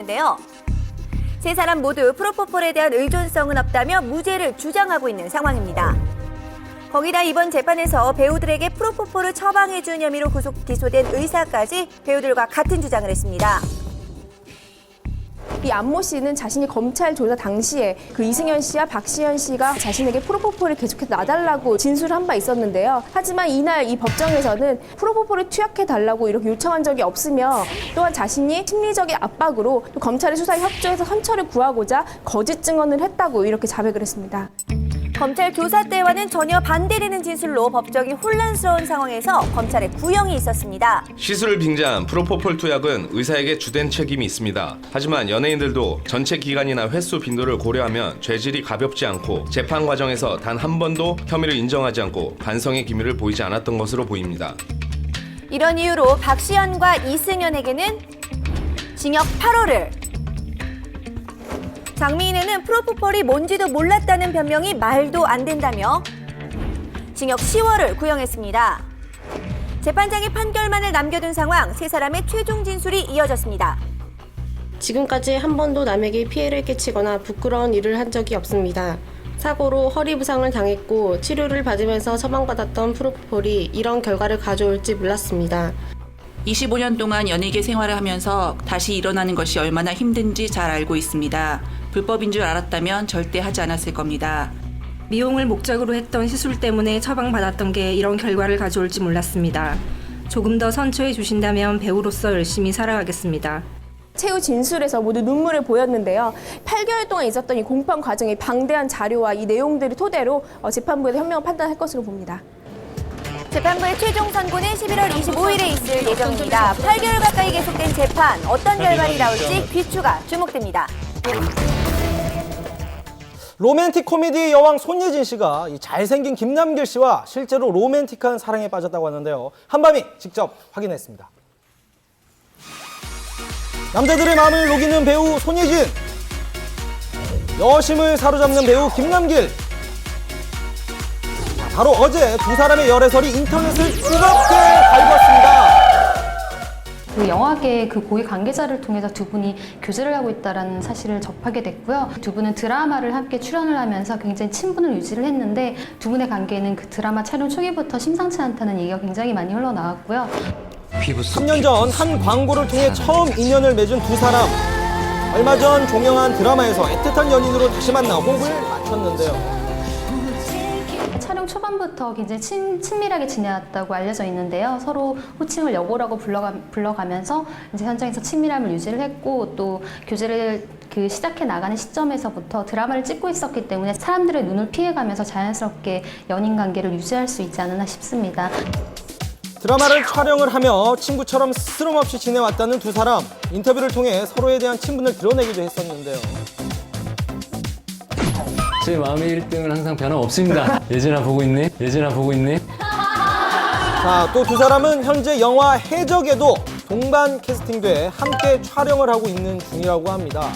인데요. 세 사람 모두 프로포폴에 대한 의존성은 없다며 무죄를 주장하고 있는 상황입니다. 거기다 이번 재판에서 배우들에게 프로포폴을 처방해준 혐의로 구속 기소된 의사까지 배우들과 같은 주장을 했습니다. 이 안모 씨는 자신이 검찰 조사 당시에 그 이승현 씨와 박시현 씨가 자신에게 프로포폴을 계속해서 놔달라고 진술을 한 바 있었는데요. 하지만 이날 이 법정에서는 프로포폴을 투약해달라고 이렇게 요청한 적이 없으며 또한 자신이 심리적인 압박으로 또 검찰의 수사에 협조해서 선처를 구하고자 거짓 증언을 했다고 이렇게 자백을 했습니다. 검찰 조사 때와는 전혀 반대되는 진술로 법정이 혼란스러운 상황에서 검찰의 구형이 있었습니다. 시술을 빙자한 프로포폴 투약은 의사에게 주된 책임이 있습니다. 하지만 연예인들도 전체 기간이나 횟수 빈도를 고려하면 죄질이 가볍지 않고 재판 과정에서 단 한 번도 혐의를 인정하지 않고 반성의 기미를 보이지 않았던 것으로 보입니다. 이런 이유로 박시현과 이승현에게는 징역 8월을, 장미인에는 프로포폴이 뭔지도 몰랐다는 변명이 말도 안 된다며 징역 10월을 구형했습니다. 재판장이 판결만을 남겨둔 상황, 세 사람의 최종 진술이 이어졌습니다. 지금까지 한 번도 남에게 피해를 끼치거나 부끄러운 일을 한 적이 없습니다. 사고로 허리 부상을 당했고 치료를 받으면서 처방받았던 프로포폴이 이런 결과를 가져올지 몰랐습니다. 25년 동안 연예계 생활을 하면서 다시 일어나는 것이 얼마나 힘든지 잘 알고 있습니다. 불법인 줄 알았다면 절대 하지 않았을 겁니다. 미용을 목적으로 했던 시술 때문에 처방받았던 게 이런 결과를 가져올지 몰랐습니다. 조금 더 선처해 주신다면 배우로서 열심히 살아가겠습니다. 최후 진술에서 모두 눈물을 보였는데요. 8개월 동안 있었던 이 공판 과정의 방대한 자료와 이 내용들을 토대로 재판부에서 현명한 판단할 것으로 봅니다. 재판부의 최종 선고는 11월 25일에 있을 예정입니다. 8개월 가까이 계속된 재판, 어떤 결말이 나올지 귀추가 주목됩니다. 로맨틱 코미디 여왕 손예진 씨가 이 잘생긴 김남길 씨와 실제로 로맨틱한 사랑에 빠졌다고 하는데요. 한밤이 직접 확인했습니다. 남자들의 마음을 녹이는 배우 손예진, 여심을 사로잡는 배우 김남길. 바로 어제 두 사람의 열애설이 인터넷을 뜨겁게 달궜습니다. 그 영화계 그 고위 관계자를 통해서 두 분이 교제를 하고 있다는 사실을 접하게 됐고요. 두 분은 드라마를 함께 출연을 하면서 굉장히 친분을 유지를 했는데 두 분의 관계는 그 드라마 촬영 초기부터 심상치 않다는 얘기가 굉장히 많이 흘러나왔고요. 3년 전 한 광고를 통해 처음 인연을 맺은 두 사람. 얼마 전 종영한 드라마에서 애틋한 연인으로 다시 만나 호흡을 맞췄는데요. 촬영 초반부터 굉장히 친밀하게 지내왔다고 알려져 있는데요. 서로 호칭을 여보라고 불러가면서 이제 현장에서 친밀함을 유지를 했고 또 교제를 시작해 나가는 시점에서부터 드라마를 찍고 있었기 때문에 사람들의 눈을 피해가면서 자연스럽게 연인 관계를 유지할 수 있지 않았나 싶습니다. 드라마를 촬영을 하며 친구처럼 스스럼없이 지내왔다는 두 사람. 인터뷰를 통해 서로에 대한 친분을 드러내기도 했었는데요. 제 마음의 1등은 항상 변함없습니다. 예진아 보고 있니? 예진아 보고 있니? 자, 또 두 사람은 현재 영화 해적에도 동반 캐스팅돼 함께 촬영을 하고 있는 중이라고 합니다.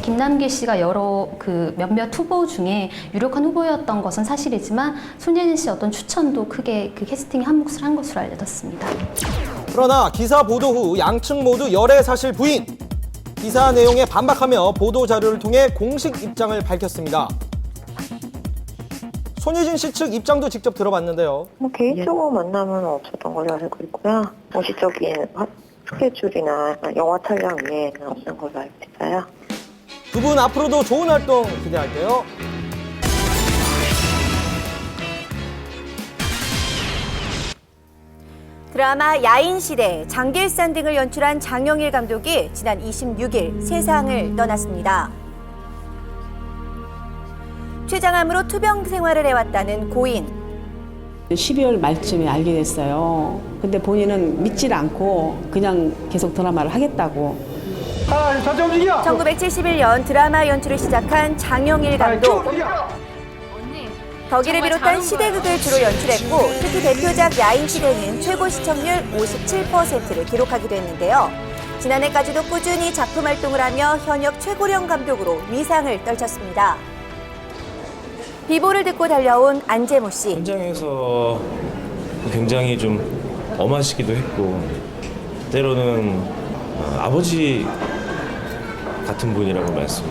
김남길 씨가 여러 몇몇 후보 중에 유력한 후보였던 것은 사실이지만 손예진 씨 어떤 추천도 크게 캐스팅에 한 몫을 한 것으로 알려졌습니다. 그러나 기사 보도 후 양측 모두 열애 사실 부인. 기사 내용에 반박하며 보도 자료를 통해 공식 입장을 밝혔습니다. 손예진 씨 측 입장도 직접 들어봤는데요. 개인적으로 만남은 없었던 걸로 알고 있고요. 공식적인 스케줄이나 영화 촬영 외에는 없는 걸로 알고 있어요. 두 분 앞으로도 좋은 활동 기대할게요. 드라마 야인시대, 장길산 등을 연출한 장영일 감독이 지난 26일 세상을 떠났습니다. 췌장암으로 투병 생활을 해왔다는 고인. 12월 말쯤에 알게 됐어요. 근데 본인은 믿질 않고 그냥 계속 드라마를 하겠다고. 1971년 드라마 연출을 시작한 장영일 감독. 덕이를 비롯한 시대극을 주로 연출했고 특히 대표작 야인시대는 최고 시청률 57%를 기록하기도 했는데요. 지난해까지도 꾸준히 작품 활동을 하며 현역 최고령 감독으로 위상을 떨쳤습니다. 비보를 듣고 달려온 안재모 씨. 현장에서 굉장히 좀 엄하시기도 했고 때로는 아버지 같은 분이라고 말씀을